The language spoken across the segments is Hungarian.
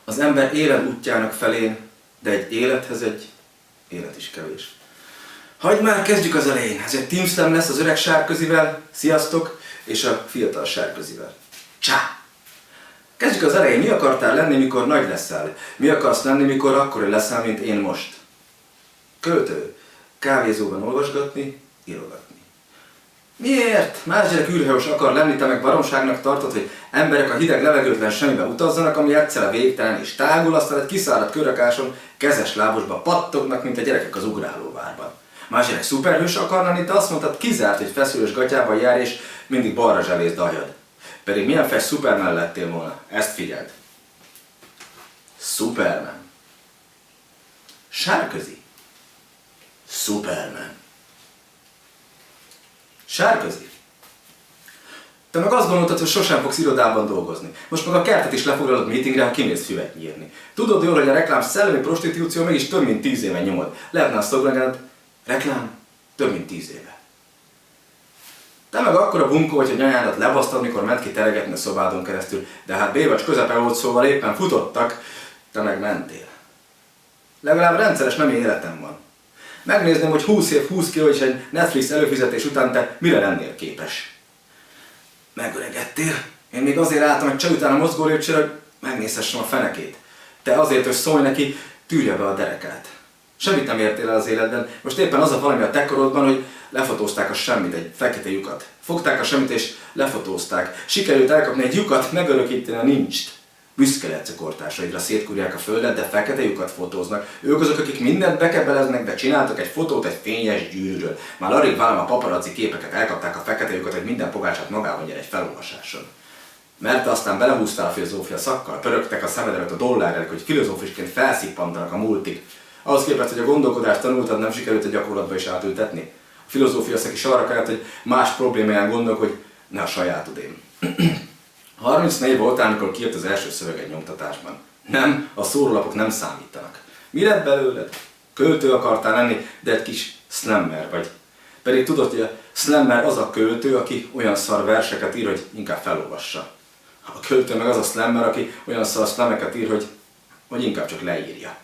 Az ember élet útjának felén, de egy élethez egy élet is kevés. Hagyd már, kezdjük az elején. Ez egy Team Slam lesz az öreg Sárközivel, sziasztok, és a fiatal Sárközivel. Csá! Kezdjük az elején. Mi akartál lenni, mikor nagy leszel? Mi akarsz lenni, mikor akkora leszel, mint én most? Költő. Kávézóban olvasgatni, írogatni. Miért? Más gyerek űrhajós akar lenni, te meg baromságnak tartod, hogy emberek a hideg levegőtlen semmibe utazzanak, ami egyszerre végtelen és tágul, aztán egy kiszáradt körökáson kezes lábosba pattognak, mint a gyerekek az ugrálóvárban. Más gyerek szuperhős akar lenni, te azt mondtad, kizárt, hogy feszülős gatyával jár, és mindig balra zselézd agyad. Pedig milyen fes Superman lettél volna? Ezt figyeld. Superman. Sárközi. Superman. Sárközi. Te meg azt gondoltad, hogy sosem fogsz irodában dolgozni. Most meg a kertet is lefoglalod meetingre, ha kimész füvet nyírni. Tudod jól, hogy a reklám szellemi prostitúció mégis több mint 10 éve nyomod. Lehetne a szlogened, reklám több mint 10 éve. Te meg akkora bunkó vagy, hogy anyádat lebasztad, mikor ment ki teregetni a szobádon keresztül, de hát bévacs közepe volt, szóval éppen futottak, te meg mentél. Legalább rendszeres nemi életem van. Megnézném, hogy 20 év, 20 kiló és egy Netflix előfizetés után te mire lennél képes. Megöregedtél. Én még azért álltam egy csaj után a mozgó lépcsőre, hogy megnézhessem a fenekét. Te azért, hogy szólj neki, tűrje be a derekát. Semmit nem értél el az életben. Most éppen az a valami a te korodban, hogy lefotózták a semmit, egy fekete lyukat. Fogták a semmit és lefotózták. Sikerült elkapni egy lyukat, megörökíteni a nincst. Büszke lehetsz a kortársaidra, szétkúrják a földet, de fekete lyukat fotóznak. Ők azok, akik mindent bekebeleznek, de csináltak egy fotót egy fényes gyűrűről. Már alig várom a paparazzi képeket, elkapták a fekete lyukat, hogy minden pogácsát magával nyer egy felolvasáson. Mert aztán belehúztál a filozófia szakkal, pörögtek a szemed előtt a dollárrel, hogy filozófusként felszippantanak a multik. Ahhoz képest, hogy a gondolkodást tanultad, nem sikerült a gyakorlatba is átültetni. A filozófia szak is arra kellett, hogy más problémáján gondolkodj, ne a sajátodén. 34 voltál, amikor kijött az első szöveg egy nyomtatásban. Nem, a szórólapok nem számítanak. Mi lett belőled? Költő akartál lenni, de egy kis slammer vagy. Pedig tudod, hogy a slammer az a költő, aki olyan szar verseket ír, hogy inkább felolvassa. A költő meg az a slammer, aki olyan szar slameket ír, hogy inkább csak leírja.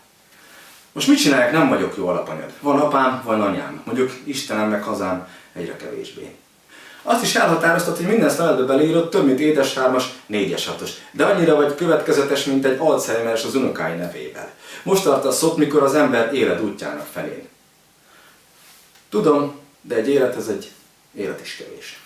Most mit csinálják? Nem vagyok jó alapanyag. Van apám, van anyám. Mondjuk Istenem meg hazám egyre kevésbé. Azt is elhatároztat, hogy minden szlájdbe beleírod több mint édes 3-as, 4-es 6-os. De annyira vagy következetes, mint egy Alzheimer-es az unokái nevével. Most tartasz ott, mikor az ember élet útjának felén. Tudom, de egy élethez egy élet is kevés.